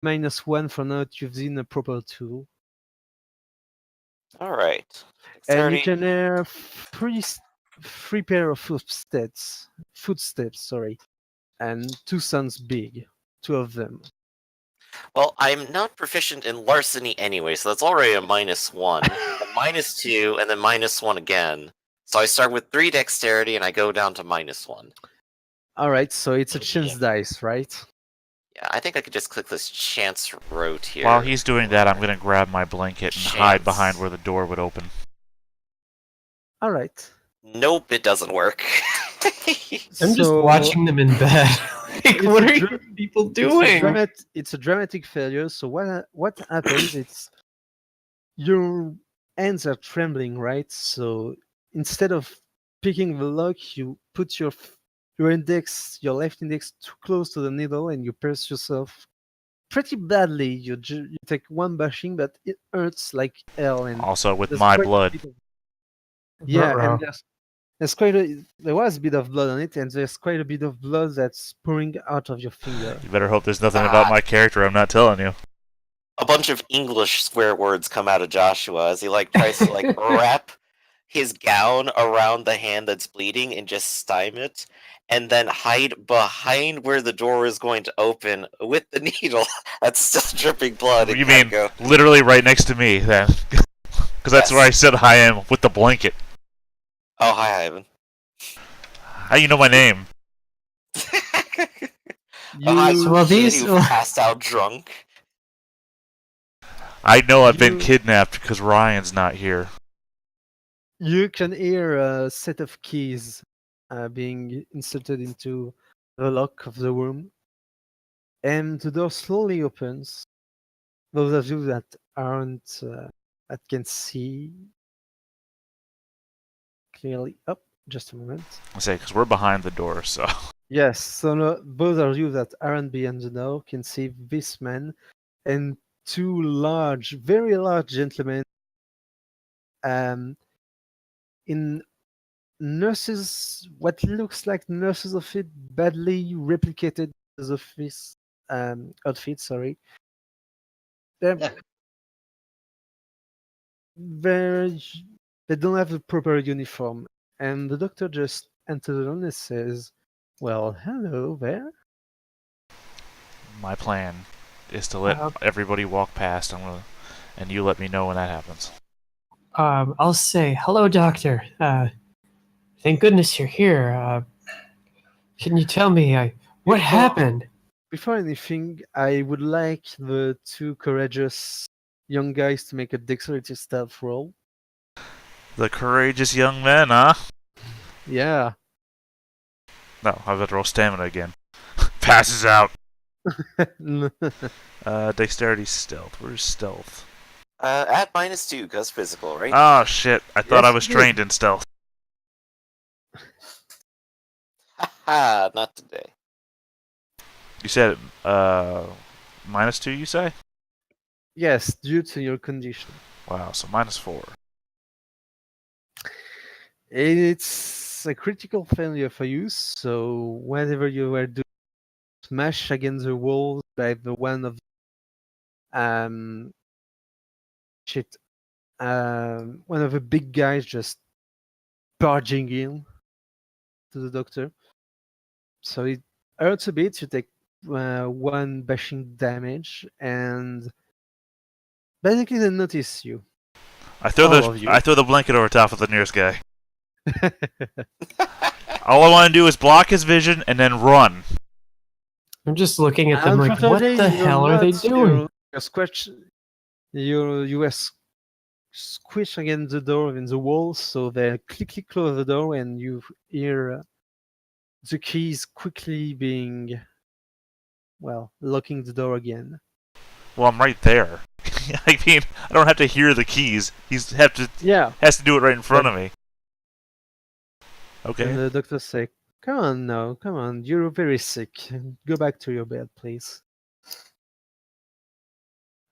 -1 for now. You've seen a proper tool. All right. And you can hear three pair of footsteps, sorry, and 2 sounds big, 2 of them. Well, I'm not proficient in larceny anyway, so that's already a -1, a -2, and then -1 again. So I start with 3 dexterity and I go down to -1. Alright, so it's a chance dice, right? Yeah, I think I could just click this chance rote here. While he's doing that, I'm going to grab my blanket and hide behind where the door would open. Alright. Nope, it doesn't work. I'm just watching them in bed. Like, what are you people doing? It's a dramatic failure, so what happens is your hands are trembling, right? So instead of picking the lock, you put your left index too close to the needle and you press yourself pretty badly. You take 1 bashing, but it hurts like hell. And also with my blood. Yeah, and there was a bit of blood on it, and there's quite a bit of blood that's pouring out of your finger. You better hope there's nothing about my character I'm not telling you. A bunch of English swear words come out of Joshua as he tries to wrap his gown around the hand that's bleeding and just stymie it, and then hide behind where the door is going to open with the needle that's still dripping blood. You mean literally right next to me, then? Because that's where I said I am, with the blanket. Oh, hi, Ivan. How you know my name? These passed out drunk. I know I've been kidnapped because Ryan's not here. You can hear a set of keys being inserted into the lock of the room, and the door slowly opens. Those of you that aren't that can see clearly. Oh, just a moment. I say because we're behind the door, so. Yes, so no, both of you that aren't behind the door can see this man and 2 large, very large gentlemen in what looks like nurses' outfit, badly replicated as office outfit. Sorry, they don't have a proper uniform, and the doctor just enters the room and says, "Well, hello there." My plan is to let everybody walk past. And you let me know when that happens. I'll say, hello, doctor. Thank goodness you're here. Can you tell me what happened? Before anything, I would like the 2 courageous young guys to make a dexterity stealth roll. The courageous young men, huh? Yeah. No, I've got to roll stamina again. Passes out. Dexterity stealth. Where's stealth? At -2, because physical, right? Oh, shit. I thought I was trained in stealth. Haha, not today. You said, -2, you say? Yes, due to your condition. Wow, so -4. It's a critical failure for you, so whatever you were doing, smash against the walls by the one of one of the big guys just barging in to the doctor. So it hurts a bit. You take 1 bashing damage, and basically they notice you. I throw the blanket over top of the nearest guy. All I want to do is block his vision and then run. I'm just looking at them like, what the hell are they doing? You were squished against the door and the wall, so they quickly close the door, and you hear the keys quickly being, locking the door again. Well, I'm right there. I mean, I don't have to hear the keys. Has to do it right in front of me. Okay. And the doctor say, come on, you're very sick. Go back to your bed, please.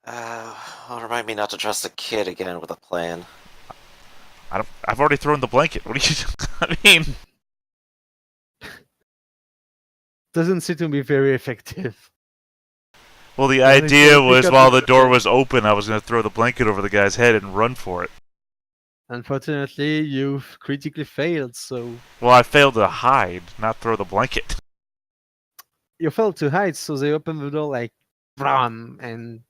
Remind me not to trust a kid again with a plan. I've already thrown the blanket. What do you... I mean... Doesn't seem to be very effective. Well, the Then if idea you pick was up while the the door blanket- was open, I was going to throw the blanket over the guy's head and run for it. Unfortunately, you've critically failed, so Well, I failed to hide, not throw the blanket. you failed to hide, so they open the door like blam, and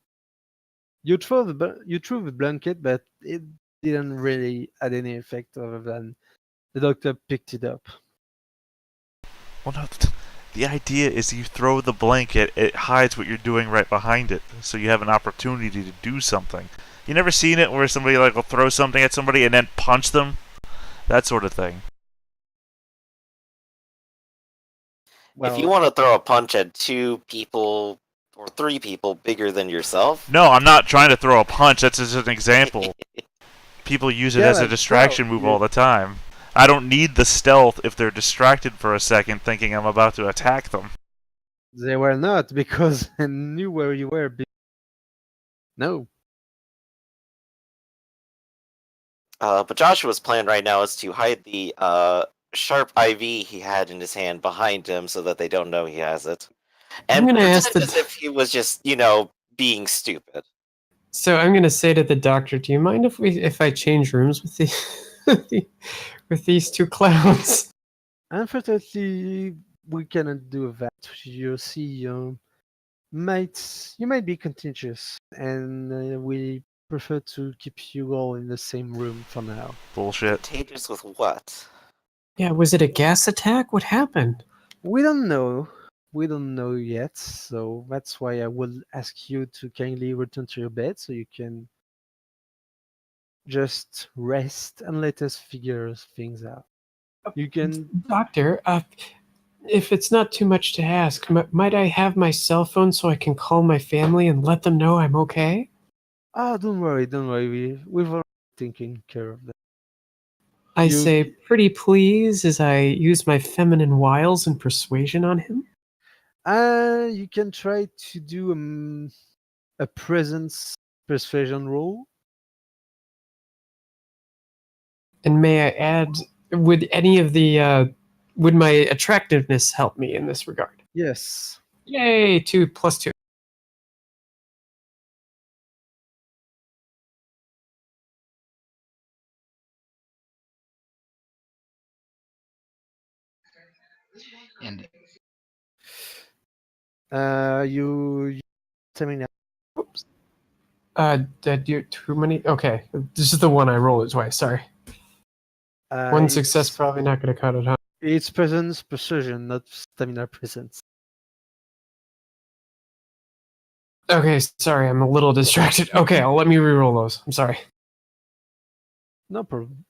you threw the blanket, but it didn't really add any effect other than the doctor picked it up. Well, no, the idea is you throw the blanket, it hides what you're doing right behind it, so you have an opportunity to do something. You never seen it where somebody like will throw something at somebody and then punch them? That sort of thing. Well, if you want to throw a punch at 2 people or 3 people bigger than yourself, No, I'm not trying to throw a punch. That's just an example. People use it Yeah, as a but distraction still, move all the time. I don't need the stealth if they're distracted for a second thinking I'm about to attack them. they were not because I knew where you were. No. but Joshua's plan right now is to hide the sharp IV he had in his hand behind him so that they don't know he has it. I'm And gonna ask pretend the- as if he was just, being stupid. So I'm gonna say to the doctor, do you mind if I change rooms with with these 2 clowns? Unfortunately, we cannot do that. You see, you might be contagious, and we prefer to keep you all in the same room for now. Bullshit. Contagious with what? Yeah, was it a gas attack? What happened? We don't know. We don't know yet, so that's why I will ask you to kindly return to your bed so you can just rest and let us figure things out. You can. Doctor, if it's not too much to ask, might I have my cell phone so I can call my family and let them know I'm okay? Oh, don't worry, don't worry. We've already taken care of that. I You- say, pretty please, as I use my feminine wiles and persuasion on him. You can try to do a presence persuasion roll. And may I add, would any of the would my attractiveness help me in this regard? Yes. Yay, 2 plus 2. And You tell me now. Oops. Did you too many? Okay, this is the one I rolled twice. Sorry, one success probably not going to cut it, huh? It's presence persuasion, not stamina presence. Okay, sorry, I'm a little distracted. Okay, let me re-roll those. I'm sorry. No problem.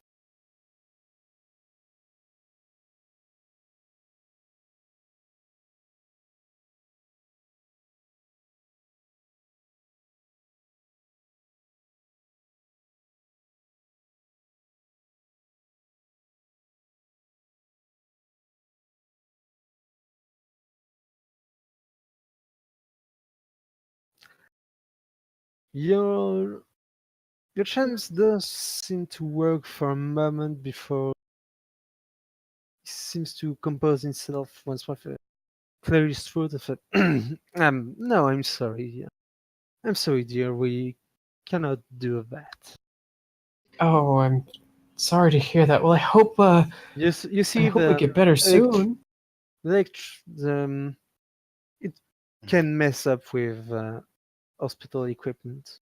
Your chance does seem to work for a moment before it seems to compose itself once more. Clear his throat of it. No, I'm sorry. I'm sorry, dear. We cannot do that. Oh, I'm sorry to hear that. Well, I hope You I see hope we get better soon. It can mess up with hospital equipment.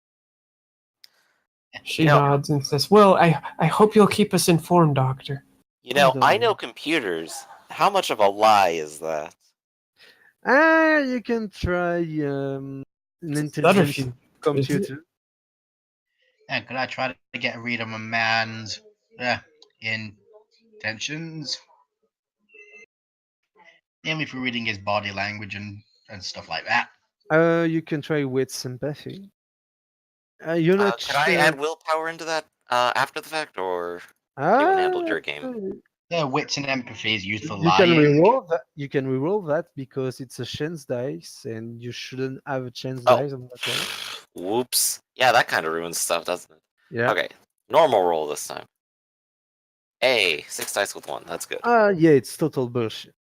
She nods and says, "Well, I hope you'll keep us informed, Doctor." I know computers. How much of a lie is that? You can try an intelligence computer. yeah, could I try to get a read on a man's intentions? Mainly for reading his body language and stuff like that. You can try with sympathy. You're not Can I add willpower into that after the fact, or you handled your game? Wits and empathy is used for You lying. can reroll that. You can reroll that because it's a chance dice, and you shouldn't have a chance dice on that roll. Whoops. Yeah, that kind of ruins stuff, doesn't it? Yeah. Okay. Normal roll this time. 6 dice with 1. That's good. Yeah, it's total bullshit.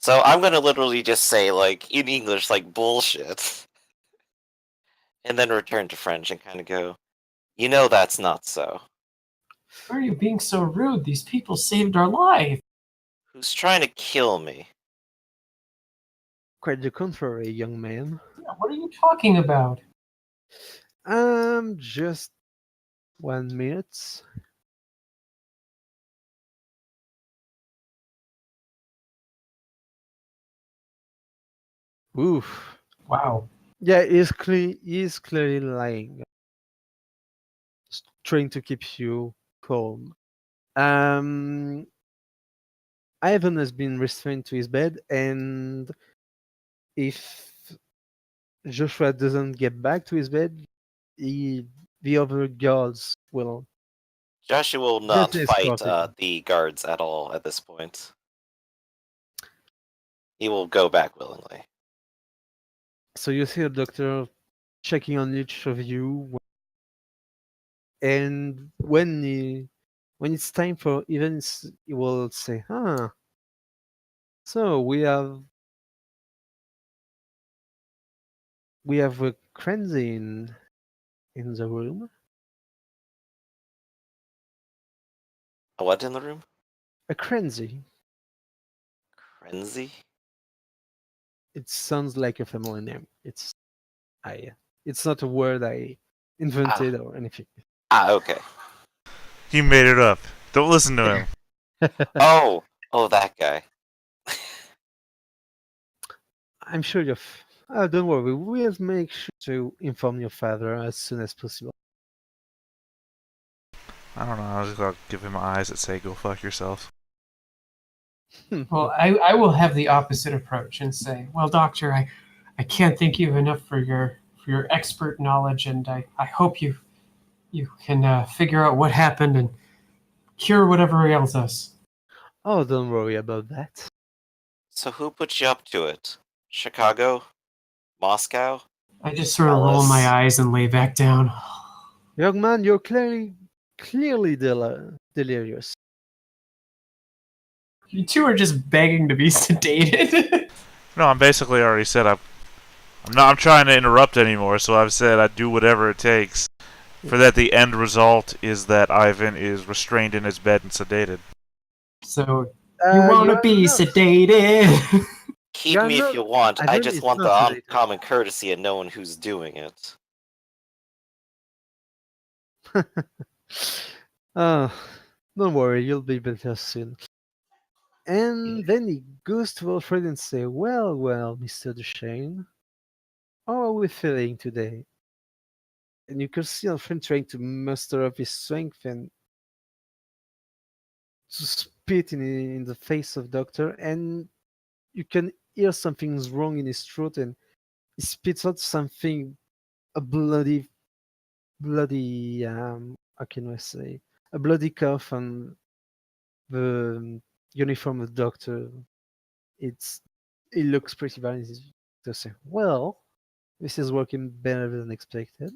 So I'm gonna literally just say, like, in English, like, bullshit. And then return to French and kind of go, you know that's not so. Why are you being so rude? These people saved our life. Who's trying to kill me? Quite the contrary, young man. Yeah, what are you talking about? Just 1 minute. Oof. Wow. Yeah, he's clearly lying, trying to keep you calm. Um, Ivan has been restrained to his bed, and if Joshua doesn't get back to his bed, the other guards will Joshua will not gently fight escort him. the guards at all at this point. He will go back willingly. So you see a doctor checking on each of you, and when it's time for events, he will say, "Huh, so we have a Krenzi in the room. A what in the room? A Krenzi. Krenzi? It sounds like a family name. It's not a word I invented or anything." Okay. He made it up. Don't listen to him. Oh, that guy. I'm sure don't worry. We'll make sure to inform your father as soon as possible. I don't know. I was just gonna give him eyes that say, "Go fuck yourself." Well, I will have the opposite approach and say, well, doctor, I can't thank you enough for your expert knowledge, and I hope you can figure out what happened and cure whatever ails us. Oh, don't worry about that. So who put you up to it? Chicago? Moscow? I just sort of roll my eyes and lay back down. Young man, you're clearly delirious. You two are just begging to be sedated. No, I'm basically already said I'm trying to interrupt anymore, so I've said I'd do whatever it takes for that the end result is that Ivan is restrained in his bed and sedated. So you want to be sedated. Keep You're me if not- you want. I Ivan just is want not the sedated. common courtesy of knowing who's doing it. Oh, don't worry, you'll be better soon. And then he goes to Alfred and say, well, Mr. Duchesne, how are we feeling today?" And you can see Alfred trying to muster up his strength and to spit in the face of Doctor, and you can hear something's wrong in his throat, and he spits out something, a bloody, how can I say, a bloody cough on the uniform of the Doctor. It looks pretty bad. He's to say, well, this is working better than expected.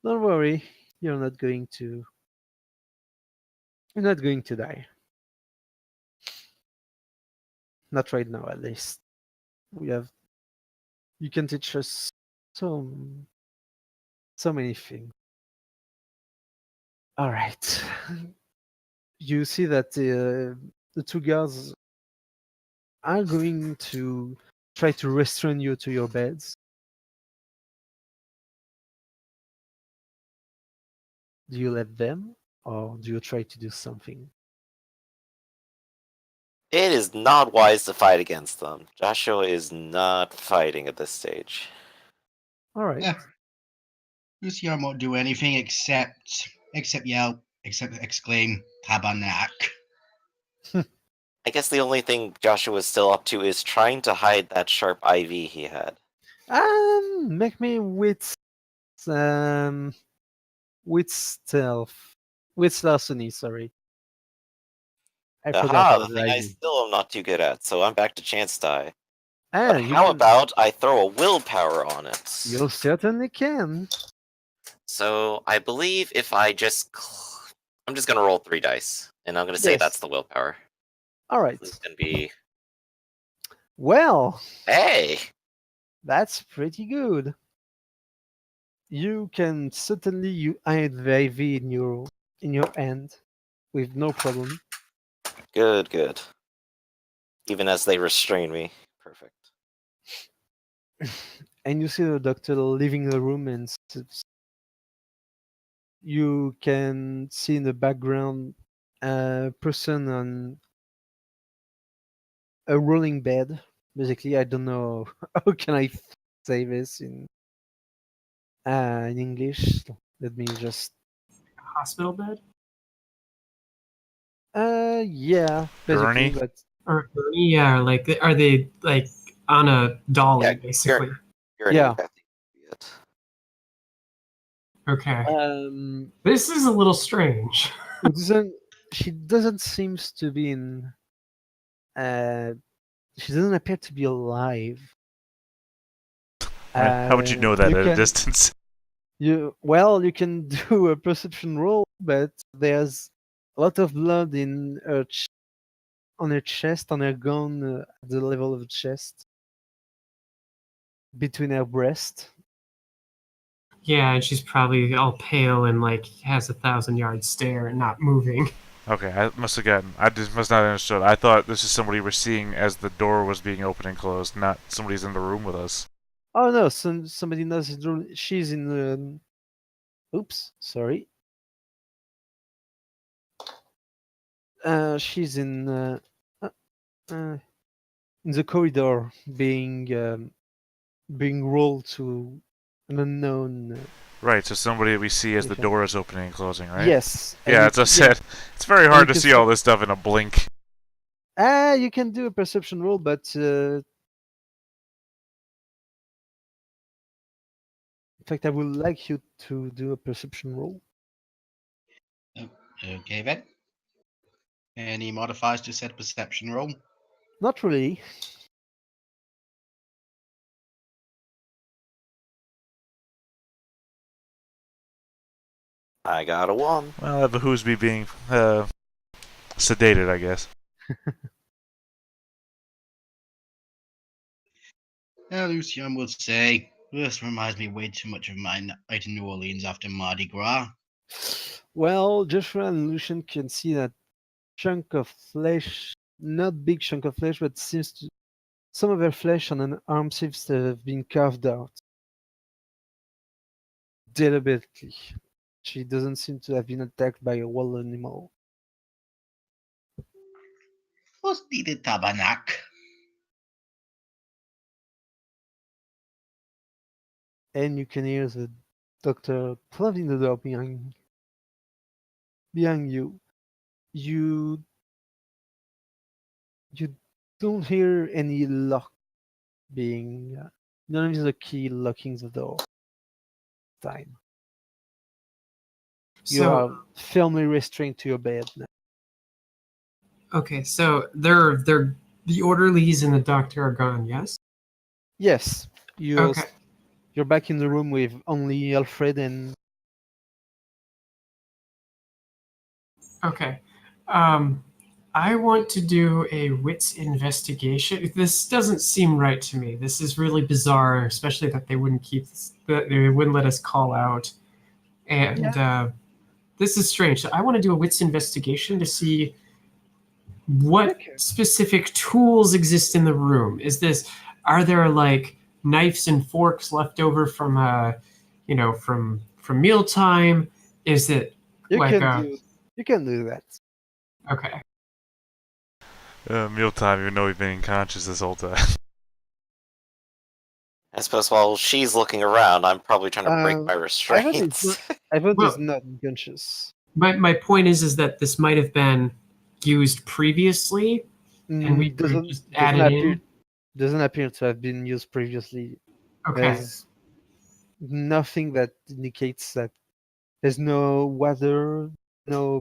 Don't worry, you're not going to you're not going to die. Not right now, at least. You can teach us so so many things. All right. You see that the two girls are going to try to restrain you to your beds. Do you let them, or do you try to do something? It is not wise to fight against them. Joshua is not fighting at this stage. All right. Yeah. Lucian won't do anything except yell, except exclaim Tabernac. I guess the only thing Joshua is still up to is trying to hide that sharp IV he had. Make me um with larceny. Sorry, I forgot Aha, the about the thing I IV. still am not too good at, so I'm back to chance die. Ah, But you how can. about I throw a willpower on it? You certainly can. So I believe if I I'm just gonna roll 3 dice, and I'm gonna say Yes. that's the willpower. All right. This is gonna be Well, Hey! that's pretty good. You can certainly you hide the IV in your hand with no problem. Good, good. Even as they restrain me. Perfect. And you see the doctor leaving the room, and you can see in the background a person on a rolling bed. Basically, I don't know how can I say this in English. Let me just Hospital bed? yeah, basically, Gurney? but Or yeah, like are they like on a dolly Yeah, basically? You're yeah. I think it. Okay. Um, This is a little strange. it doesn't she doesn't seems to be in uh she doesn't appear to be alive. How would you know that You at a can distance? you can do a perception roll, but there's a lot of blood in on her chest, on her gown, at the level of the chest, between her breast. Yeah, and she's probably all pale and like has a 1,000-yard stare and not moving. Okay, I must have gotten. I just must not have understood. I thought this is somebody we're seeing as the door was being opened and closed, not somebody's in the room with us. Oh no, somebody knows his room. She's in the. Oops, sorry. She's uh, in the corridor, being rolled to an unknown. Right, so somebody we see as the Patient. door is opening and closing, right? Yes. and Yeah, you as I c- yeah, said, it's very and hard you to can see all this stuff in a blink. you can do a perception roll, but in fact, I would like you to do a perception roll. Oh, okay then. Any modifiers to said perception roll? Not really. I got a 1. Well, that behooves me being sedated, I guess. Now, Lucian would say, this reminds me way too much of my night in New Orleans after Mardi Gras. Well, Joshua and Lucian can see that chunk of flesh, not big chunk of flesh, but seems to some of her flesh on an arm seems to have been carved out deliberately. She doesn't seem to have been attacked by a wild animal. Must be the tabernacle. And you can hear the doctor closing the door behind you. You you don't hear any lock being none of the key locking the door. Time. You So are firmly restrained to your bed now. okay, so they're the orderlies and the doctor are gone. Yes. Yes, Okay. you're back in the room with only Alfred and Okay. I want to do a wits investigation. This doesn't seem right to me. This is really bizarre, especially that they wouldn't that they wouldn't let us call out. And this is strange. So I want to do a wits investigation to see what Okay. specific tools exist in the room. Are there like knives and forks left over from from mealtime? Is it You like can do that. okay. Mealtime, even though we've been unconscious this whole time. I suppose while she's looking around, I'm probably trying to break my Ivan restraints. is Well, not unconscious. my point is that this might have been used previously and we just Doesn't added appear in. to have been used previously. Okay. There's nothing that indicates that there's no water, no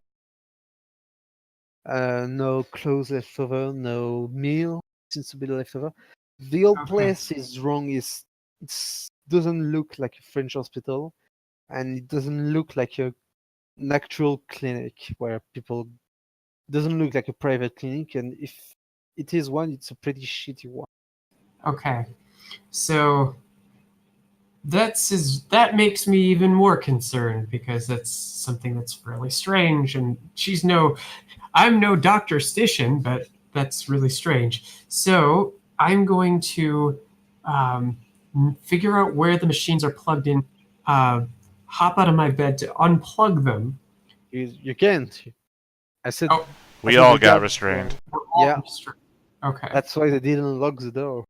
no clothes left over, no meal seems to be left over. The old Okay. place is wrong. It doesn't look like a French hospital, and it doesn't look like an actual clinic where people. Doesn't look like a private clinic, and if it is one, it's a pretty shitty one. Okay. So that makes me even more concerned because that's something that's really strange, and I'm no Dr. Stishin, but that's really strange. So I'm going to um, figure out where the machines are plugged in, hop out of my bed to unplug them. You can't. I said. Oh, We I said all the got guard- restrained. we're all Yeah. Okay. That's why they didn't lock the door.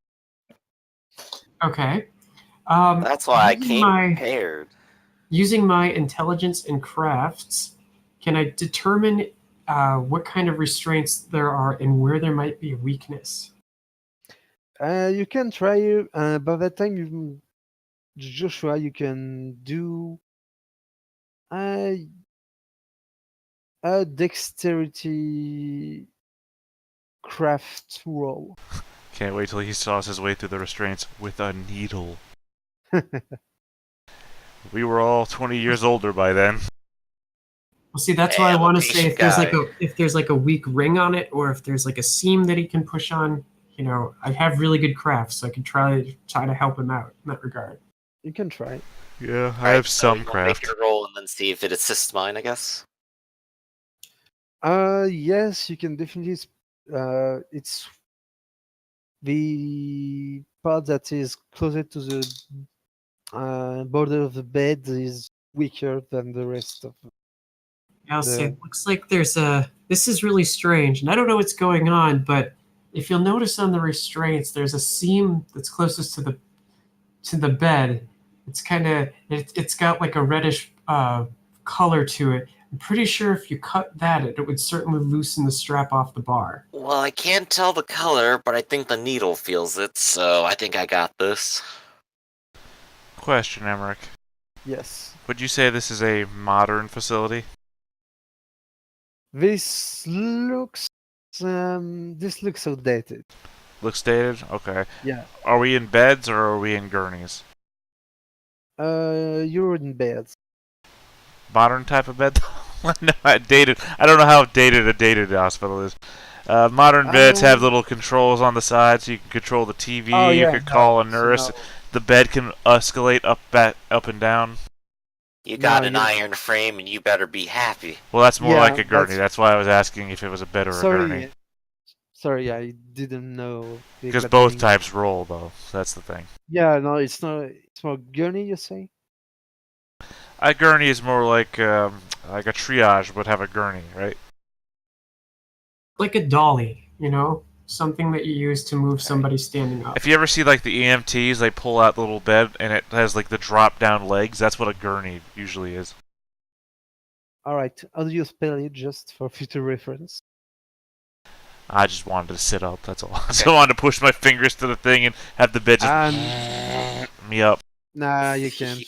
Okay. That's why I using came my prepared. using my intelligence and crafts, can I determine what kind of restraints there are and where there might be a weakness? You can try. By that time, Joshua, you can do a dexterity craft roll. Can't wait till he saws his way through the restraints with a needle. We were all 20 years older by then. Well, see, that's Hey, why I I'm a want to say patient if there's like a weak ring on it, or if there's like a seam that he can push on. I have really good crafts, so I can try to help him out in that regard. You can try. Yeah, I Alright, have so some you wanna make craft. your roll and then see if it assists mine, I guess? Yes, you can definitely. It's the part that is closer to the border of the bed is weaker than the rest of I'll say, the. it looks like this is really strange, and I don't know what's going on, but if you'll notice on the restraints, there's a seam that's closest to the bed. It's got like a reddish color to it. I'm pretty sure if you cut that, it would certainly loosen the strap off the bar. Well, I can't tell the color, but I think the needle feels it, so I think I got this. Question, Emmerich. Yes. Would you say this is a modern facility? This looks outdated. Looks dated? Okay. Yeah. Are we in beds or are we in gurneys? You're in bed. Modern type of bed? No, dated. I don't know how dated a dated hospital is. Modern beds have little controls on the side, so you can control the TV. Oh, you yeah, could call a so nurse. no. The bed can escalate up and down. You No, got an you- iron frame and you better be happy. Well, that's more Yeah, like a gurney. That's why I was asking if it was a bed or a gurney. Sorry, I didn't know the Because exact both meaning. types roll, though. That's the thing. Yeah, no, it's not. It's more gurney, you say? A gurney is more like a triage would have a gurney, right? Like a dolly, something that you use to move somebody standing up. If you ever see like the EMTs, they pull out the little bed and it has like the drop down legs. That's what a gurney usually is. All right, how do you spell it, just for future reference? I just wanted to sit up. That's all. I just wanted to push my fingers to the thing and have the bed just me up. Nah, you can't.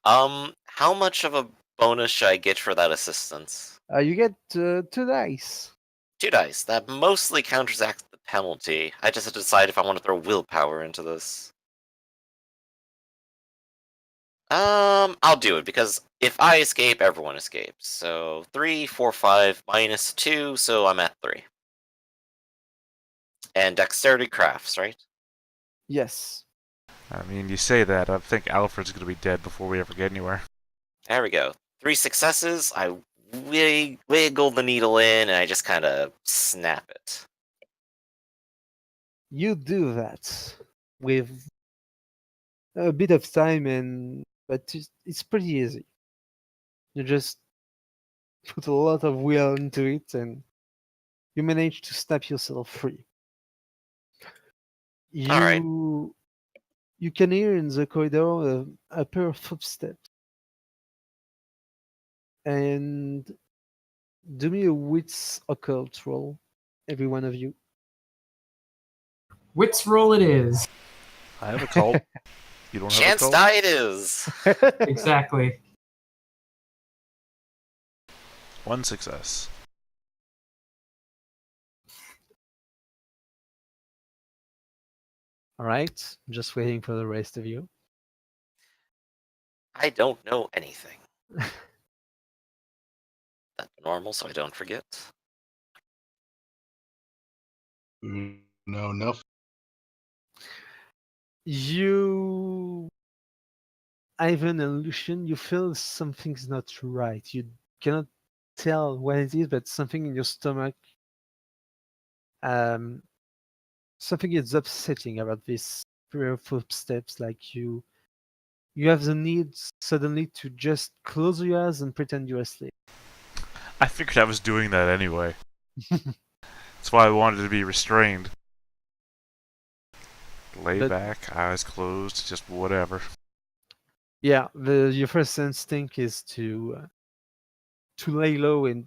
How much of a bonus should I get for that assistance? You get 2 dice. 2 dice. That mostly counteracts the penalty. I just have to decide if I want to throw willpower into this. I'll do it, because if I escape, everyone escapes. So 3, 4, 5, minus 2, so I'm at 3. And dexterity crafts, right? Yes. I mean, you say that. I think Alfred's gonna be dead before we ever get anywhere. There we go. 3 successes. I wiggle the needle in, and I just kind of snap it. You do that with a bit of time, but it's pretty easy. You just put a lot of will into it, and you manage to snap yourself free. Alright. You can hear in the corridor a pair of footsteps, and do me a wits occult roll, every one of you. Wits roll it is. I have a cult. You don't have a Chance cult? die it is. Exactly. 1 success. All right, just waiting for the rest of you. I don't know anything. That's normal, so I don't forget. No, nothing. You, Ivan and Lucian, you feel something's not right. You cannot tell what it is, but something in your stomach, um, something is upsetting about this pair of footsteps. Like you have the need suddenly to just close your eyes and pretend you're asleep. I figured I was doing that anyway. That's why I wanted to be restrained. Lay But- back, eyes closed, just whatever. Yeah, your first instinct is to lay low and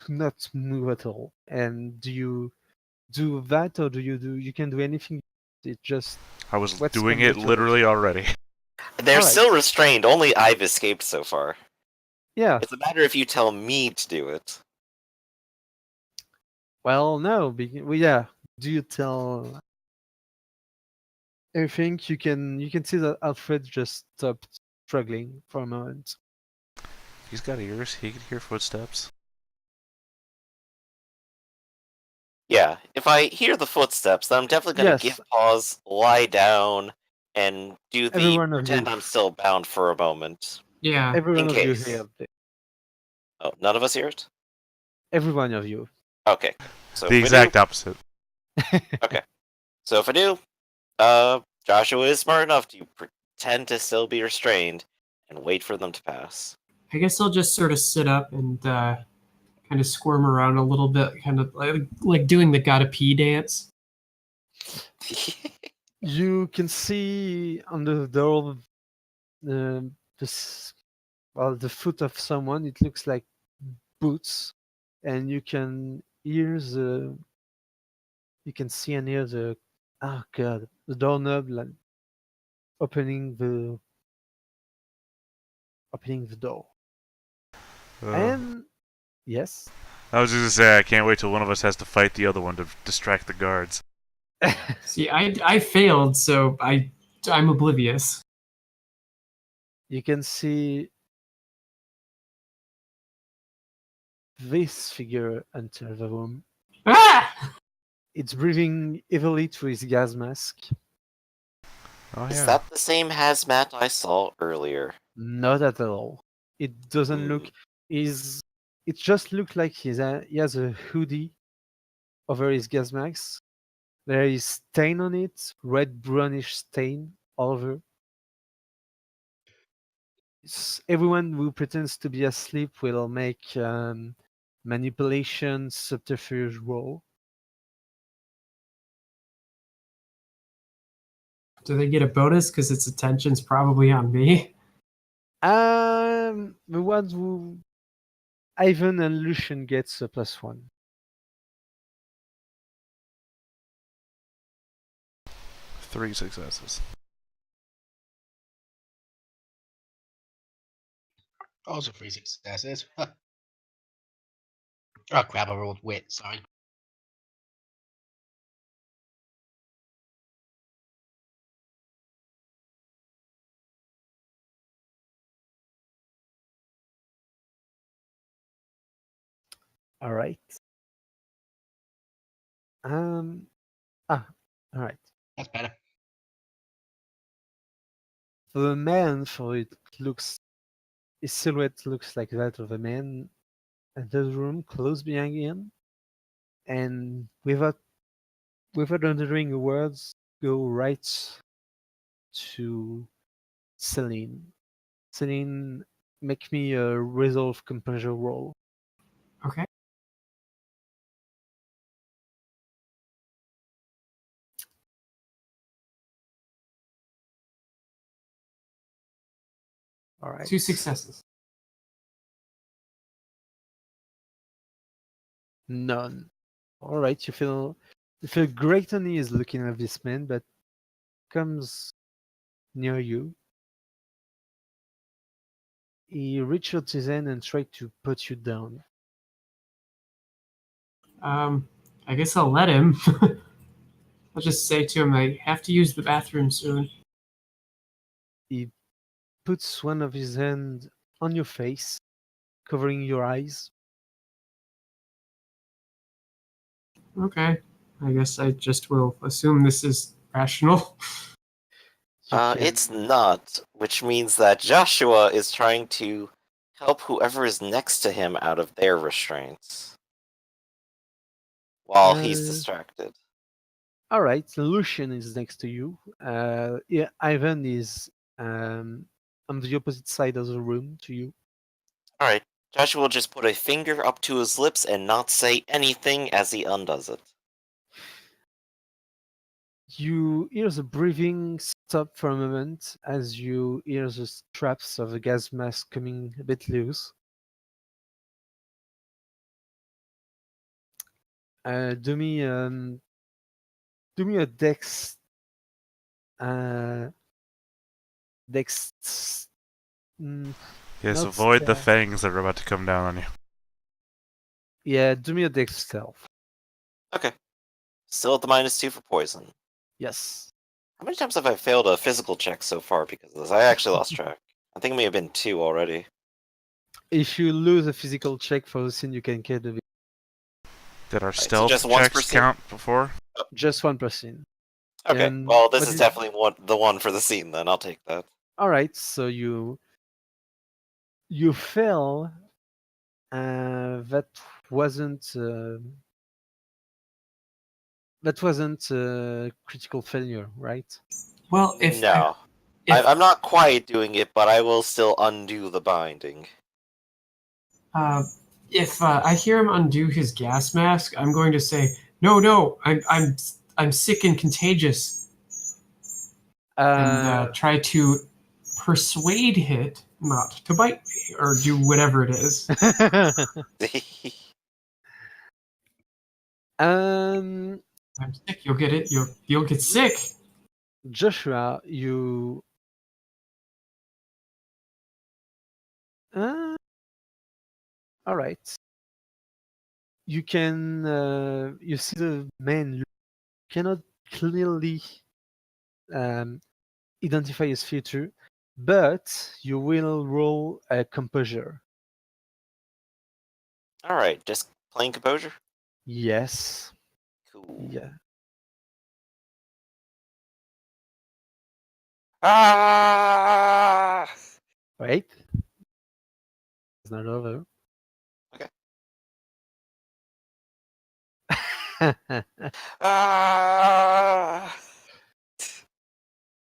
to not move at all. And do you do that, or you can do anything? It just I was what's doing on your it literally already. They're Alright. still restrained. Only I've escaped so far. Yeah. It's a matter if you tell me to do it. Well, no. Well, yeah. Do you tell everything? You can see that Alfred just stopped struggling for a moment. He's got ears. He can hear footsteps. Yeah, if I hear the footsteps, then I'm definitely gonna Yes. give pause, lie down, and do the Every one of pretend you. I'm still bound for a moment. Yeah. Every In one of you case. hear it. Oh, none of us hear it? Every one of you. Okay. So The if we exact do, opposite. so if I do, Joshua is smart enough to pretend to still be restrained and wait for them to pass. I guess I'll just sort of sit up and kind of squirm around a little bit, kind of like doing the gotta pee dance. You can see on the door this the foot of someone. It looks like boots, and you can see and hear the the doorknob like opening the door. And yes, I was just gonna say, I can't wait till one of us has to fight the other one to distract the guards. See, I failed, so I'm oblivious. you can see this figure enter the room. Ah! It's breathing heavily through his gas mask. Oh Is yeah. that the same hazmat I saw earlier? Not at all. It doesn't look. Is It just looks like he has a hoodie over his gas mask. There is stain on it, red brownish stain all over. Everyone who pretends to be asleep will make manipulation subterfuge roll. Do they get a bonus because its attention's probably on me? The ones who Ivan and Lucian gets a +1. 3 successes. Also 3 successes. Oh crap! I rolled wit. Sorry. All right. All right. That's better. For the man, for it looks his silhouette looks like that of a man enters the room, close behind him, and without uttering a word, go right to Celine. Celine, make me a resolve composure roll. Okay. All right. 2 successes. None. All right. You feel great unease looking at this man, but comes near you. He reaches his hand and tries to put you down. I guess I'll let him. I'll just say to him, I have to use the bathroom soon. He puts one of his hands on your face, covering your eyes. Okay. I guess I just will assume this is rational. You can- It's not, which means that Joshua is trying to help whoever is next to him out of their restraints while he's Uh, distracted. All right, Lucian is next to you. Yeah, Ivan is on the opposite side of the room to you. All right, Joshua will just put a finger up to his lips and not say anything as he undoes it. You hear the breathing stop for a moment as you hear the straps of the gas mask coming a bit loose. Do me a uh, dex. Yes, Not avoid the stealth. fangs that are about to come down on you. Yeah, do me a dex stealth. Okay. Still at the -2 for poison. Yes. How many times have I failed a physical check so far because of this? I actually lost track. I think it may have been 2 already. If you lose a physical check for the scene, you can get a Did our so stealth just once per checks scene? count before? just 1%. Okay, And well, this what is is- definitely the one for the scene then. I'll take that. All right, so you fail. That wasn't a critical failure, right? Well, if No. if I'm not quite doing it, but I will still undo the binding. if I hear him undo his gas mask, I'm going to say, "No, I'm sick and contagious," and try to persuade it not to bite me or do whatever it is. um, I'm sick. You'll get it. You'll get sick. Joshua, you. All right. You can. You see the man. You cannot clearly identify his feature, but you will roll a composure. Alright, just plain composure? Yes. Cool. Yeah. Ah! Wait. It's not over. Okay. Ah!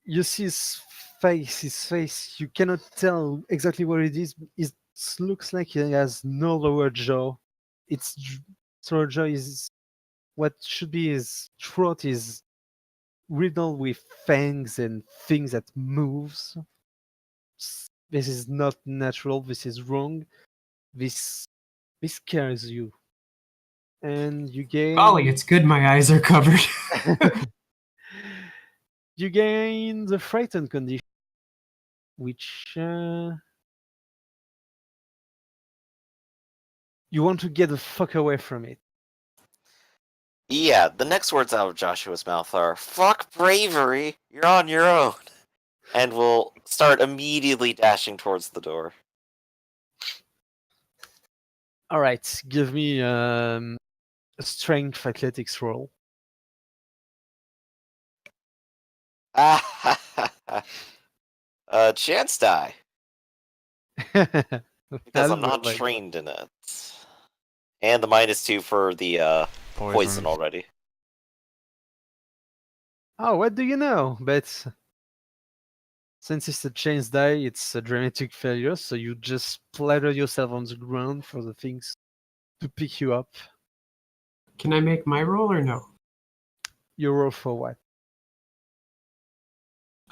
You see his face. You cannot tell exactly what it is. It looks like he has no lower jaw. Its lower jaw is what should be his throat is riddled with fangs and things that moves. This is not natural. This is wrong. This scares you, and you gain. Golly, it's good my eyes are covered. You gain the frightened condition, which you want to get the fuck away from it. Yeah, the next words out of Joshua's mouth are, "Fuck bravery, you're on your own." And we'll start immediately dashing towards the door. All right, give me a strength athletics roll. Chance die, because I'm not I'll roll it. trained in it. And the -2 for the poison already. Oh, what do you know? But since it's a chance die, it's a dramatic failure, so you just splatter yourself on the ground for the things to pick you up. Can I make my roll or no? You roll for what?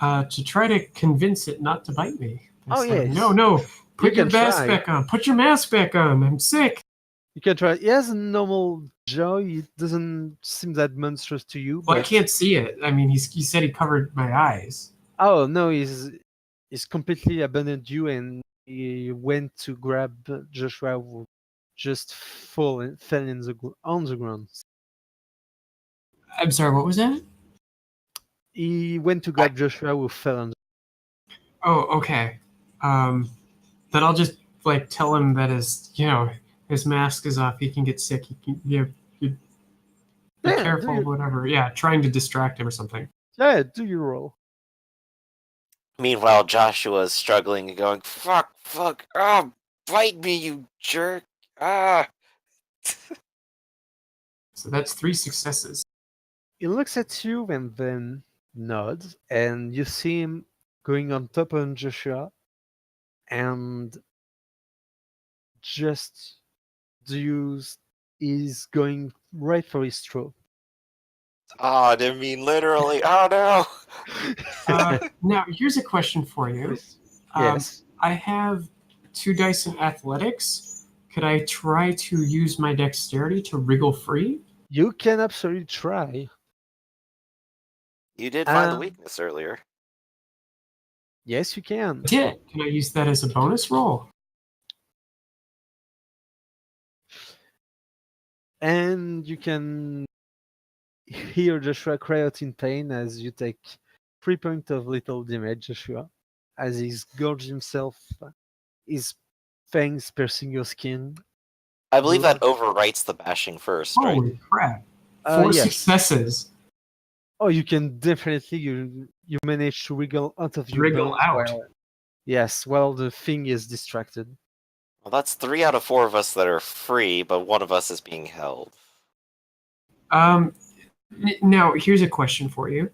To try to convince it not to bite me. Oh, Say, yes. No. Put You your can mask try. back on. Put your mask back on. I'm sick. You can try. He has a normal jaw. It doesn't seem that monstrous to you. Well, I but... can't see it. I mean, he said he covered my eyes. Oh no, he's completely abandoned you, and he went to grab Joshua, who just fell on the ground. I'm sorry, what was that? He went to grab Joshua, who fell on. Oh, okay. Then I'll just tell him that his mask is off. He can get sick. He can be Yeah, careful, whatever. Yeah, trying to distract him or something. Yeah, do your roll. Meanwhile, Joshua is struggling and going, fuck, ah, bite me, you jerk, ah. So that's 3 successes. He looks at you and then nods, and you see him going on top of Joshua, and just he's going right for his throat. Oh, I didn't mean literally, oh no! Now, here's a question for you. Yes. I have 2 dice in athletics. Could I try to use my dexterity to wriggle free? You can absolutely try. You did find the Um, weakness earlier. Yes, you can. Can I use that as a bonus roll? And you can hear Joshua cry out in pain as you take 3 points of little damage, Joshua, as he's gorged himself, his fangs piercing your skin. I believe that Blood. overwrites the bashing first, right? Holy crap. 4 Yes. successes. Oh, you can definitely you manage to wriggle out of your Wriggle bones out. while the thing is distracted. Well, that's 3 out of 4 of us that are free, but one of us is being held. Now, here's a question for you.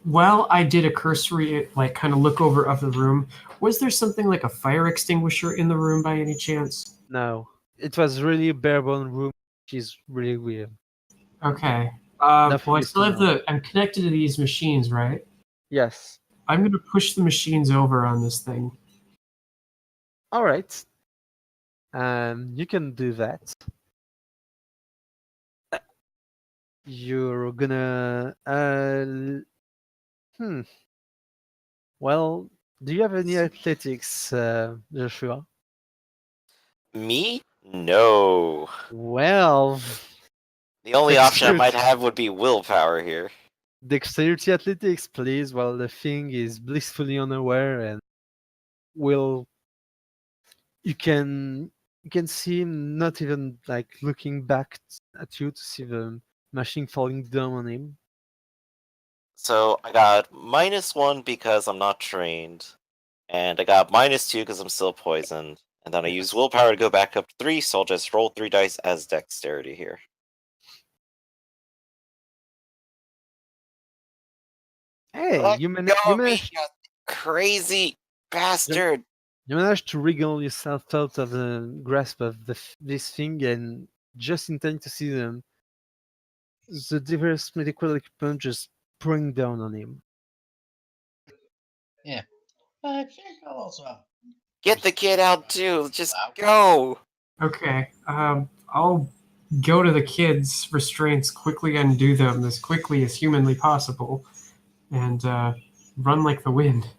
While I did a cursory, kind of look over of the room, was there something like a fire extinguisher in the room by any chance? No, it was really a bare bone room, which is really weird. Okay. Nothing Well, I is still to have know. I'm connected to these machines, right? Yes. I'm going to push the machines over on this thing. All right. You can do that. You're gonna. Well, do you have any athletics, Joshua? Me? No. Well, The only option I might dexterity, have would be willpower here. dexterity athletics, please. While the thing is blissfully unaware and will, you can see him not even like looking back at you to see the machine falling down on him. So I got -1 because I'm not trained, and I got -2 because I'm still poisoned, and then I use willpower to go back up to 3, so I'll just roll 3 dice as dexterity here. Hey, Let you go of me, managed. you crazy bastard! You managed to wriggle yourself out of the grasp of this thing, and just in time to see the diverse medical equipment just pouring down on him. Yeah. I think I'll also. Get the kid out too, just go! Okay. I'll go to the kids' restraints, quickly undo them as quickly as humanly possible, and run like the wind.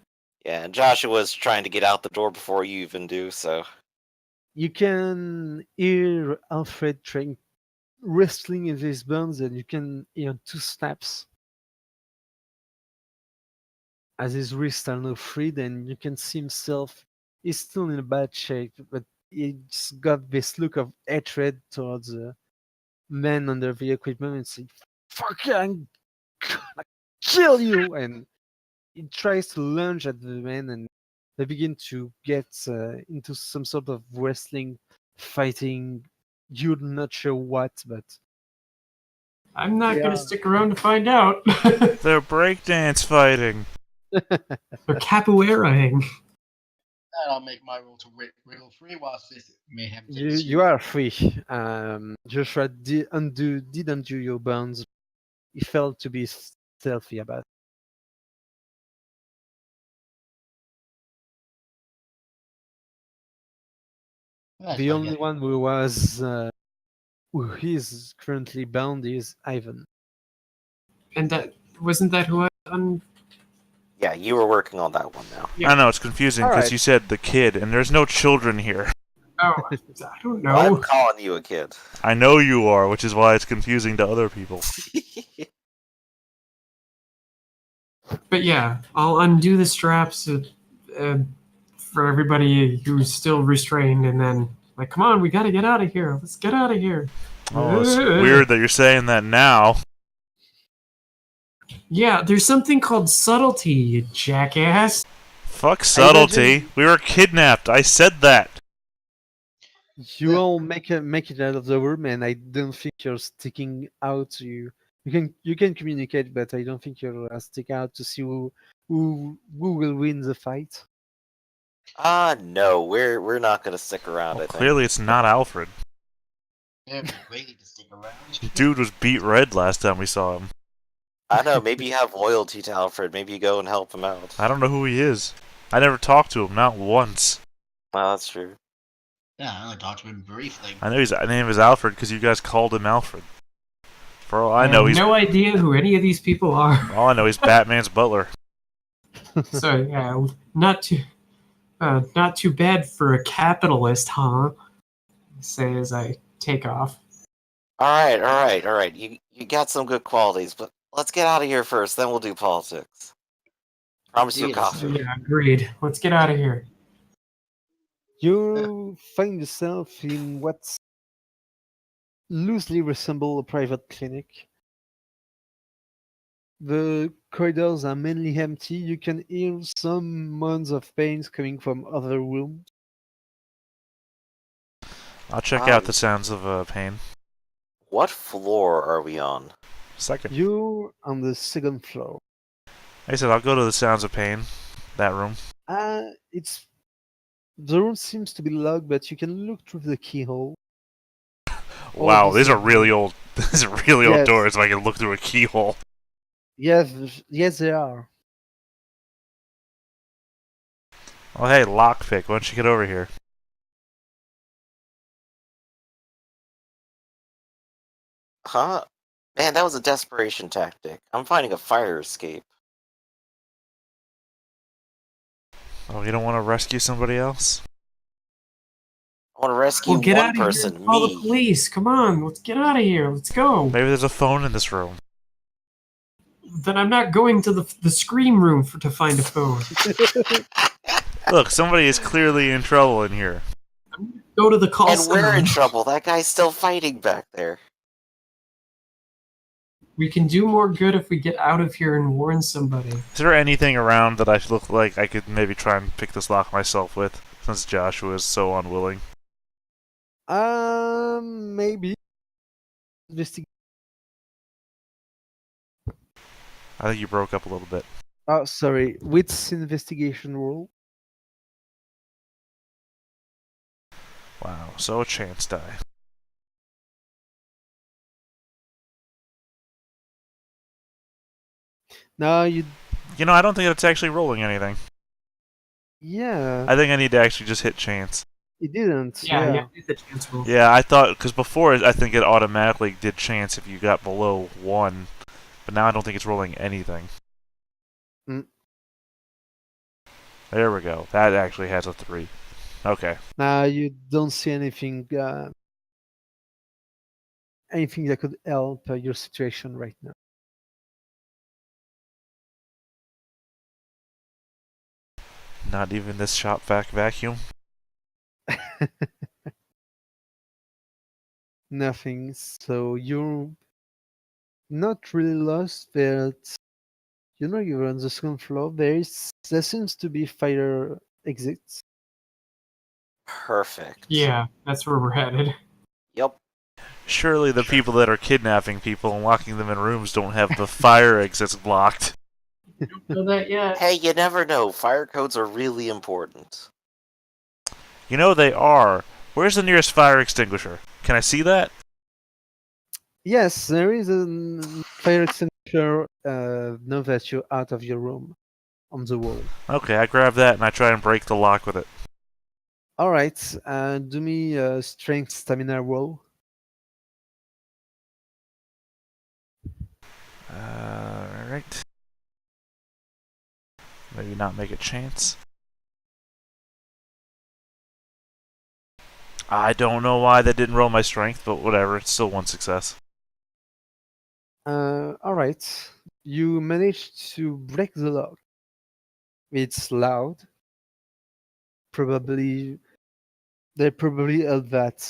Yeah, and Joshua's trying to get out the door before you even do, so... You can hear Alfred wrestling in his bones, and you can hear 2 snaps as his wrists are now freed, and you can see himself. He's still in a bad shape, but he's got this look of hatred towards the man under the equipment and saying, "Fuck you, I'm gonna kill you!" And he tries to lunge at the man, and they begin to get into some sort of wrestling, fighting. You're not sure what, but I'm not Yeah. going to stick around to find out. They're breakdance fighting. They're capoeiraing. And I'll make my roll to wriggle free whilst this mayhem takes you are free. Joshua did undo your bonds. He felt to be stealthy about it. That's The fine, only yeah. one who is currently bound is Ivan. And wasn't that who I Yeah, you were working on that one now. Yeah. I know, it's confusing because Alright. you said the kid, and there's no children here. Oh, I don't know. Well, I'm calling you a kid. I know you are, which is why it's confusing to other people. But yeah, I'll undo the straps for everybody who's still restrained, and then come on, we gotta get out of here. Let's get out of here. Oh, it's weird that you're saying that now. Yeah, there's something called subtlety, you jackass. Fuck subtlety. We were kidnapped. I said that. You all make it out of the room, and I don't think you're sticking out. You can communicate, but I don't think you're stick out to see who will win the fight. No, we're not gonna stick around. Well, I think. clearly it's not Alfred. Yeah, waiting to stick around. Dude was beat red last time we saw him. I know. Maybe you have loyalty to Alfred. Maybe you go and help him out. I don't know who he is. I never talked to him, not once. Well, that's true. Yeah, I only talked to him briefly. I know his name is Alfred because you guys called him Alfred. For all I know, have he's no idea who any of these people are. all I know he's Batman's butler. So yeah, not too bad for a capitalist, huh? Say as I take off. All right. You got some good qualities, but let's get out of here first. Then we'll do politics. Promise you a Yes. coffee. Yeah, agreed. Let's get out of here. You find yourself in what loosely resemble a private clinic. The corridors are mainly empty. You can hear some moans of pains coming from other rooms. I'll check out the sounds of pain. What floor are we on? Second. You're on the second floor. I said I'll go to the sounds of pain. That room. It's the room seems to be locked, but you can look through the keyhole. Wow, this these are really old. These are really old Yes. doors. If I can look through a keyhole. Yes, they are. Oh hey, lockpick. Why don't you get over here? Huh? Man, that was a desperation tactic. I'm finding a fire escape. Oh, you don't want to rescue somebody else? I want to rescue Well, get one out of here person, and call the me. police. Come on, let's get out of here. Let's go. Maybe there's a phone in this room. Then I'm not going to the scream room to find a phone. Look, somebody is clearly in trouble in here. Go to the call And center. we're in trouble. That guy's still fighting back there. We can do more good if we get out of here and warn somebody. Is there anything around that I look like I could maybe try and pick this lock myself with, since Joshua is so unwilling? Maybe. Investigate. I think you broke up a little bit. Oh, sorry. Wits investigation roll. Wow, so a chance die. No, you. You know, I don't think it's actually rolling anything. Yeah, I think I need to actually just hit chance. it didn't. Yeah, Yeah. hit the chance roll. Yeah, I thought, because before I think it automatically did chance if you got below 1, but now I don't think it's rolling anything. Mm. There we go. That actually has a 3. Okay. Now you don't see anything. Anything that could help your situation right now. Not even this shop vac vacuum? Nothing. So you're not really lost, but you know you're on the second floor. There seems to be fire exits. Perfect. Yeah, that's where we're headed. Yep. Surely the people that are kidnapping people and locking them in rooms don't have the fire exits blocked. Know that yet? Hey, you never know. Fire codes are really important. You know they are. Where's the nearest fire extinguisher? Can I see that? Yes, there is a fire extinguisher. Now that you're out of your room, on the wall. Okay, I grab that and I try and break the lock with it. All right. Do me a strength stamina roll. Alright. Maybe not make a chance. I don't know why that didn't roll my strength, but whatever, it's still one success. All right. You managed to break the lock. It's loud. They probably held that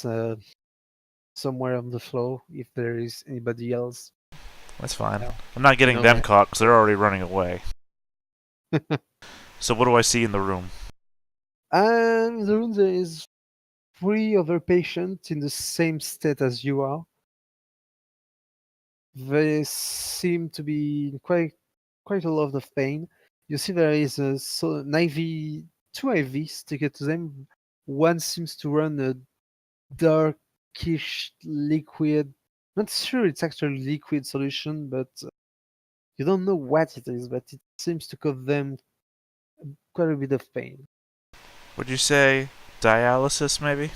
somewhere on the floor if there is anybody else. That's fine. No. I'm not getting No, them man. caught because they're already running away. So what do I see in the room? And the room there is 3 other patients in the same state as you are. They seem to be in quite a lot of pain. You see there is an IV, 2 IVs stick to them. One seems to run a darkish liquid. Not sure it's actually liquid solution, but you don't know what it is, but it seems to cause them quite a bit of pain. Would you say dialysis, maybe?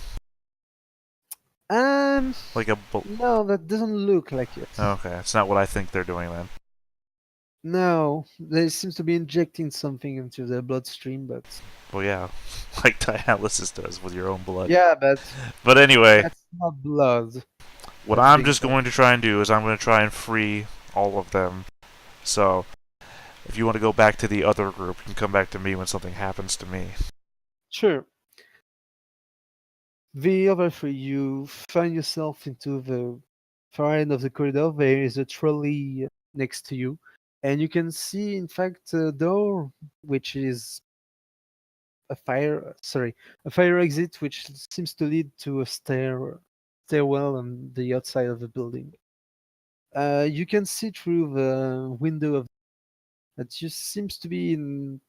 Um, Like a... no, that doesn't look like it. Okay, that's not what I think they're doing then. No, they seems to be injecting something into their bloodstream, but Well, yeah, like dialysis does with your own blood. yeah, but But anyway, that's not blood. what That's I'm being just fed. going to try and do is I'm going to try and free all of them. So, if you want to go back to the other group, you can come back to me when something happens to me. Sure. The other 3, you find yourself into the far end of the corridor. There is a trolley next to you, and you can see, in fact, a door which is a fire exit, which seems to lead to a stairwell on the outside of the building. You can see through the window of that just seems to be in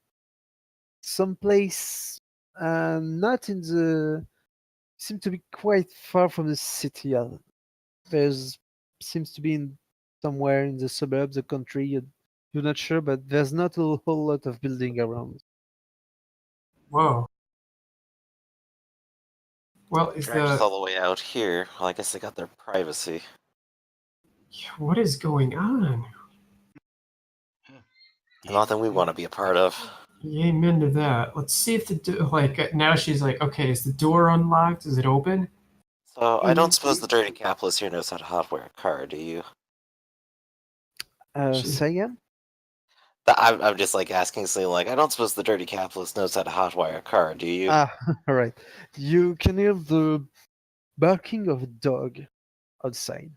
some place, not in the. Seem to be quite far from the city. There's seems to be in somewhere in the suburbs, the country. You're not sure, but there's not a whole lot of building around. Whoa. Well, is Dragged us all the the way out here. Well, I guess they got their privacy. what is going on? Nothing we want to be a part of. Amen to that. Let's see if now she's like, okay, is the door unlocked? Is it open? So I don't suppose the dirty capitalist here knows how to hotwire a car, do you? Say again? I'm just like asking something like, I don't suppose the dirty capitalist knows how to hotwire a car, do you? Ah, all right. You can hear the barking of a dog outside.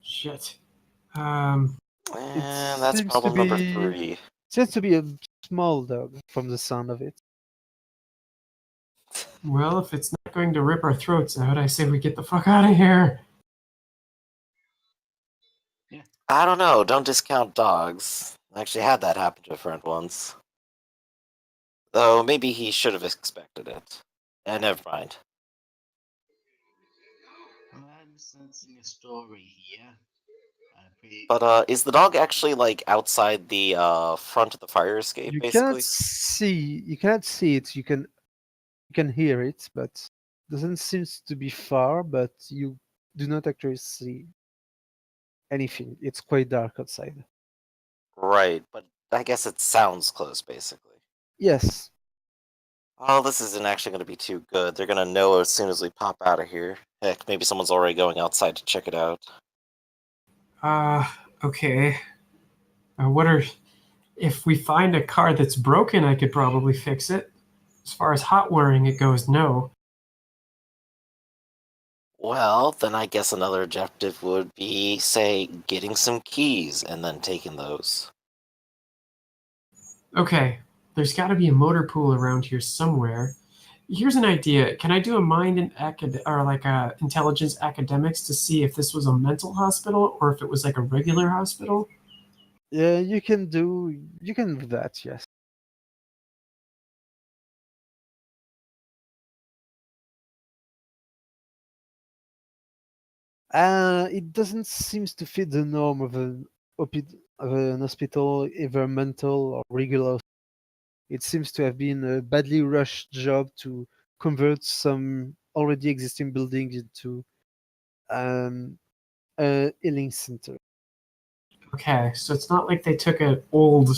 Shit. And that's seems to problem number be- 3. Seems to be a small dog from the sound of it. Well, if it's not going to rip our throats out, I say we get the fuck out of here. I don't know, don't discount dogs. I actually had that happen to a friend once. Though maybe he should have expected it. Never mind. I'm sensing a story here. But is the dog actually like outside the front of the fire escape, You basically? cannot see it. You can hear it, but doesn't seem to be far. But you do not actually see anything. It's quite dark outside. Right, but I guess it sounds close, basically. Yes. Oh, this isn't actually going to be too good. They're going to know as soon as we pop out of here. Heck, maybe someone's already going outside to check it out. Okay. If we find a car that's broken, I could probably fix it. As far as hot wiring it goes, no. Well, then I guess another objective would be, say, getting some keys and then taking those. Okay, there's got to be a motor pool around here somewhere. Here's an idea. Can I do a mind and intelligence academics to see if this was a mental hospital or if it was like a regular hospital? Yeah, you can do that. Yes. It doesn't seem to fit the norm of an hospital, either mental or regular. It seems to have been a badly rushed job to convert some already existing buildings into a healing center. Okay, so it's not like they took an old,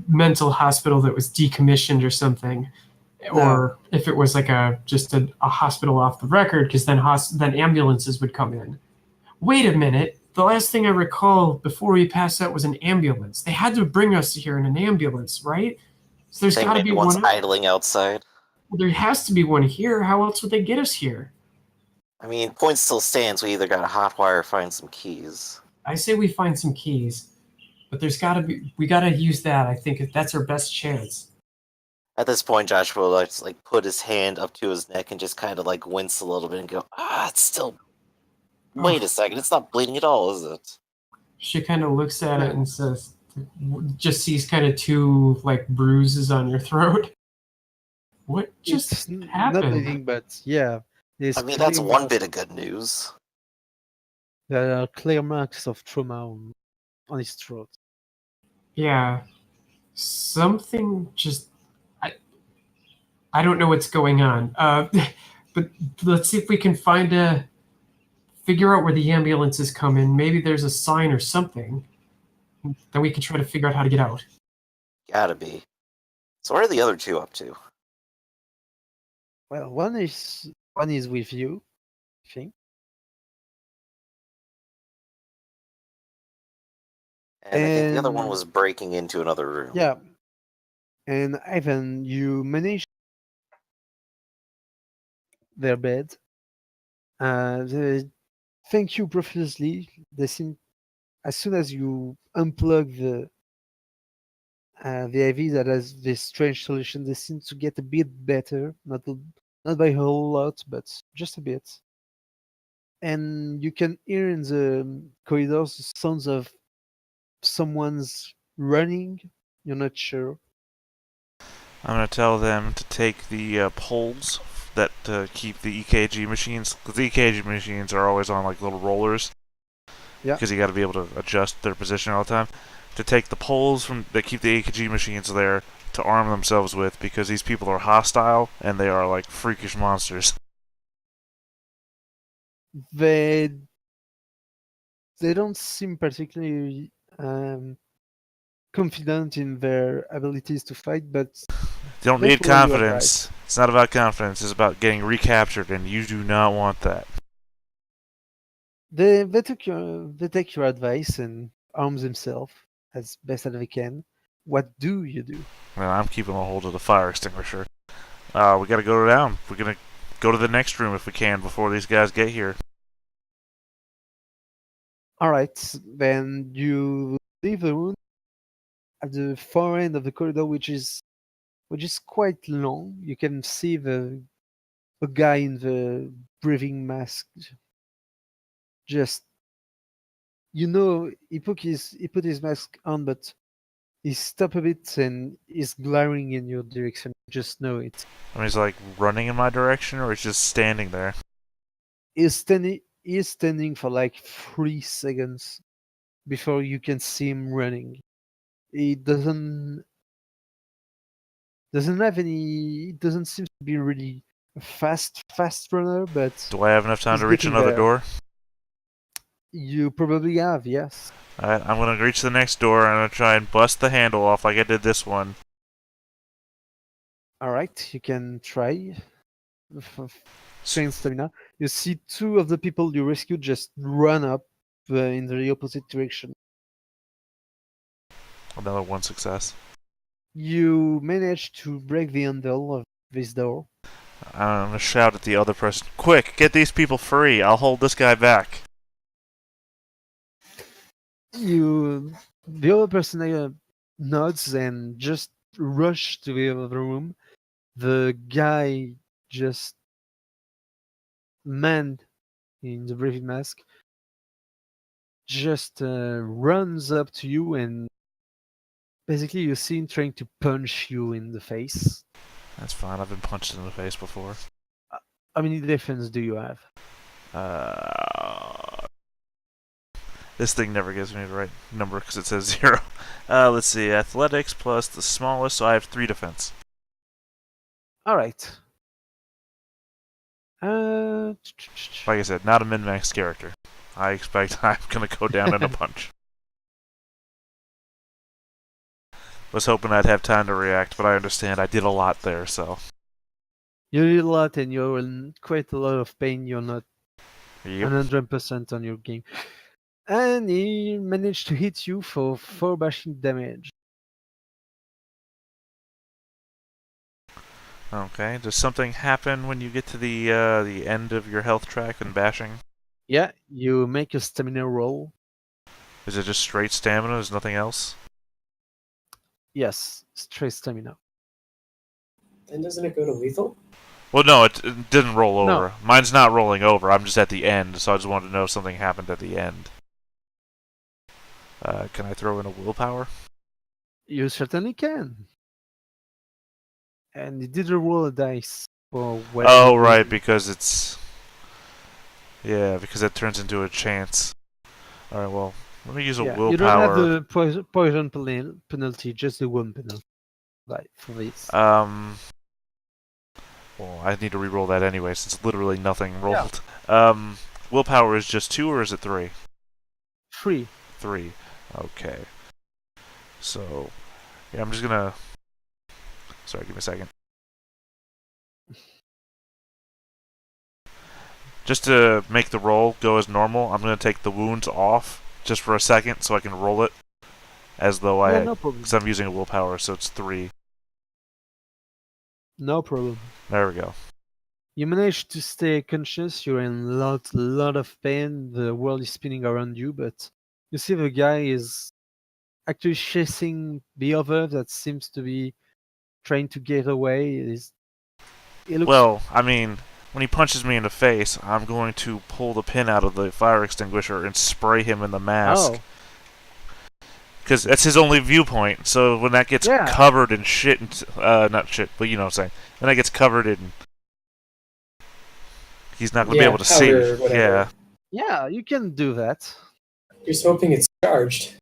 mental hospital that was decommissioned or something, or if it was like just a hospital off the record, because then ambulances would come in. Wait a minute. The last thing I recall before we passed out was an ambulance. They had to bring us here in an ambulance, right? So there's got to be one's one. idling outside. Well, there has to be one here. How else would they get us here? I mean, point still stands. We either got a hotwire or find some keys. I say we find some keys, but we gotta use that. I think that's our best chance. At this point, Joshua likes like put his hand up to his neck and just kind of like wince a little bit and go, it's still. Wait a second, it's not bleeding at all, is it? She kind of looks at it and says, just sees kind of two like bruises on your throat. What just It's happened? not bleeding, but yeah. I mean, that's one bit of good news. There are clear marks of trauma on his throat. Yeah. Something just I don't know what's going on. But let's see if we can figure out where the ambulances come in. Maybe there's a sign or something. Then we can try to figure out how to get out. Gotta be. So what are the other two up to? Well, one is with you, I think. And I think the other one was breaking into another room. Yeah. And Ivan, you managed their bed. They thank you profusely. They seem, as soon as you unplug the IV that has this strange solution, they seem to get a bit better. Not by a whole lot, but just a bit. And you can hear in the corridors the sounds of someone's running. You're not sure. I'm going to tell them to take the poles that keep the EKG machines, because the EKG machines are always on like little rollers. Yeah. Because you got to be able to adjust their position all the time. To take the poles that keep the EKG machines there to arm themselves with, because these people are hostile and they are like freakish monsters. They don't seem particularly confident in their abilities to fight, but You don't they need follow you confidence. It's not about confidence. It's about getting recaptured, and you do not want that. They take your advice and arm themselves as best as they can. What do you do? Well, I'm keeping a hold of the fire extinguisher. We gotta go down. We're gonna go to the next room if we can before these guys get here. All right, then you leave the room at the far end of the corridor, which is quite long. You can see the guy in the breathing mask. Just he put his mask on, but he stopped a bit and is glaring in your direction. Just know it. I mean, he's like running in my direction, or he's just standing there. He's standing for like 3 seconds before you can see him running. He doesn't have any. It doesn't seem to be really a fast runner, but Do I have enough time he's to reach getting another there. door? You probably have, yes. Alright, I'm gonna reach the next door and I'm gonna try and bust the handle off like I did this one. All right, you can try. Strength stamina. You see two of the people you rescued just run up in the opposite direction. Another one success. You manage to break the handle of this door. I'm gonna shout at the other person, "Quick, get these people free! I'll hold this guy back." The other person nods and just rush to the other room. The guy just man in the breathing mask just runs up to you and basically you see him trying to punch you in the face. That's fine, I've been punched in the face before. How many defense do you have? This thing never gives me the right number because it says 0. Let's see, athletics plus the smallest, so I have 3 defense. Alright. Like I said, not a min-max character. I expect I'm gonna go down in a punch. Was hoping I'd have time to react, but I understand I did a lot there, so. You did a lot and you're in quite a lot of pain. You're not Yep. 100% on your game. And he managed to hit you for 4 bashing damage. Okay, does something happen when you get to the end of your health track and bashing? Yeah, you make a stamina roll. Is it just straight stamina? There's nothing else? Yes, straight stamina. Then doesn't it go to lethal? Well, no, it didn't roll No. over. Mine's not rolling over. I'm just at the end, so I just wanted to know if something happened at the end. Can I throw in a willpower? You certainly can. And it did roll a dice for whatever. Oh, right, reason. because it's... Yeah, because it turns into a chance. Alright, well, let me use a willpower. You don't have the poison penalty, just the wound penalty. Right, for this. Well, I need to re-roll that anyway, since literally nothing rolled. Willpower is just 2, or is it 3? 3. 3. Okay. So, yeah, I'm just gonna... Sorry, give me a second. Just to make the roll go as normal, I'm gonna take the wounds off just for a second so I can roll it as though No problem. because I'm using a willpower, so it's 3. No problem. There we go. You managed to stay conscious. You're in lot of pain. The world is spinning around you, but you see the guy is actually chasing the other that seems to be trying to get away. It looks Well, I mean, when he punches me in the face, I'm going to pull the pin out of the fire extinguisher and spray him in the mask. Oh, Because that's his only viewpoint, so when that gets Yeah. covered in shit, and, not shit, but you know what I'm saying. When that gets covered in... He's not going to be able to see. powder or whatever. Yeah. yeah, you can do that. Just hoping it's charged.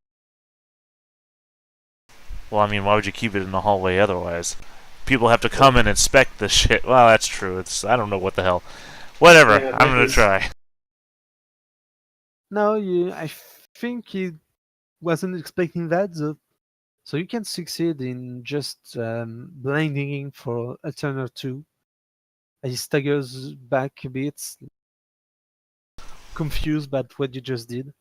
Well, I mean, why would you keep it in the hallway otherwise? People have to come and inspect the shit. Well, that's true. I don't know what the hell. Whatever. Yeah, I'm going to because- try. No, I think he wasn't expecting that, so you can succeed in just blinding him for a turn or two. He staggers back a bit, confused by what you just did.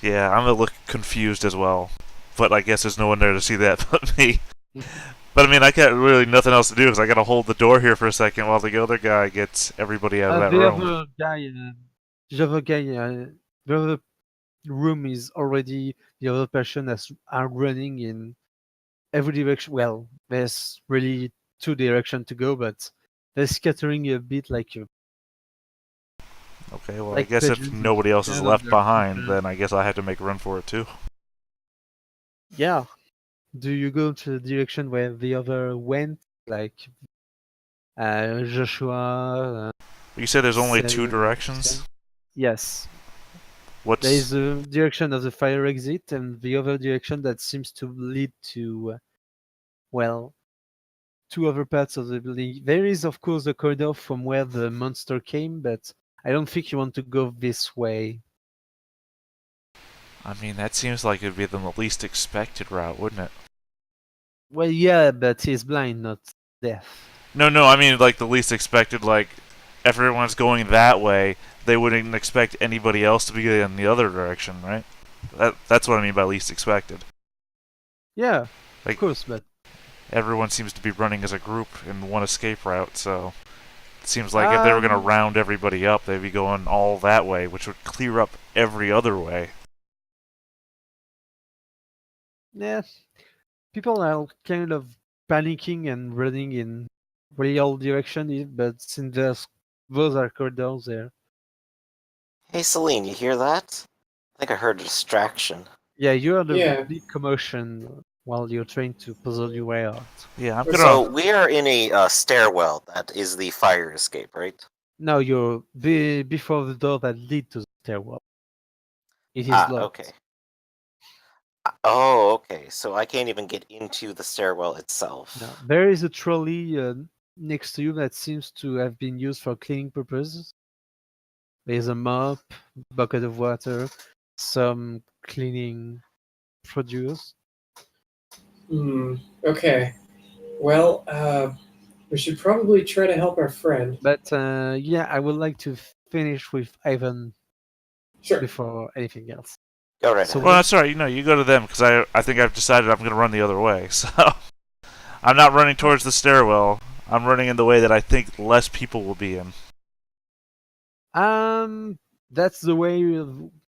Yeah, I'm going to look confused as well. But I guess there's no one there to see that but me. But I mean, I got really nothing else to do because I got to hold the door here for a second while the other guy gets everybody out of that the room. other guy, the other room is already the other person that's are running in every direction. Well, there's really 2 directions to go, but they're scattering a bit like you. Okay, well, I Like guess if pigeons in nobody else is Canada, left they're behind, different. then I guess I have to make a run for it too. Yeah. Do you go to the direction where the other went, like Joshua? You said there's only 2 Sam- directions? Yes. What's... There is the direction of the fire exit and the other direction that seems to lead to, well, 2 other parts of the building. There is, of course, the corridor from where the monster came, but I don't think you want to go this way. I mean, that seems like it'd be the least expected route, wouldn't it? Well, yeah, but he's blind, not deaf. No, I mean, like, the least expected, like, if everyone's going that way, they wouldn't expect anybody else to be in the other direction, right? That's what I mean by least expected. Yeah, Like- of course, but Everyone seems to be running as a group in one escape route, so... It seems like if they were going to round everybody up, they'd be going all that way, which would clear up every other way. yeah, people are kind of panicking and running in really all directions, but since those are corridors there. Hey, Celine, you hear that? I think I heard a distraction. Yeah, you heard a Yeah. big commotion while you're trying to puzzle your way out. Yeah, I'm So- gonna... So we are in a stairwell that is the fire escape, right? Now you're before the door that lead to the stairwell. It is locked. Okay. Oh, okay. So I can't even get into the stairwell itself. Now, there is a trolley next to you that seems to have been used for cleaning purposes. There's a mop, bucket of water, some cleaning produce. Okay. Well, we should probably try to help our friend. But yeah, I would like to finish with Ivan Sure. before anything else. Go right So ahead. Well, that's alright, you go to them, because I think I've decided I'm going to run the other way, so... I'm not running towards the stairwell. I'm running in the way that I think less people will be in. That's the way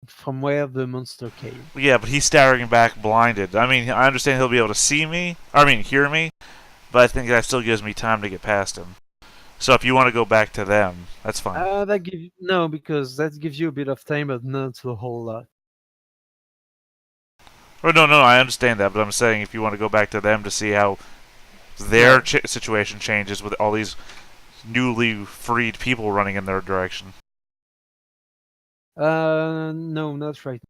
from where the monster came. Yeah, but he's staring back blinded. I mean, I understand he'll be able to see me. I mean, hear me. But I think that still gives me time to get past him. So if you want to go back to them, that's fine. No, because that gives you a bit of time, but not a whole lot. Oh, no, I understand that, but I'm saying if you want to go back to them to see how their situation changes with all these newly freed people running in their direction. No, not right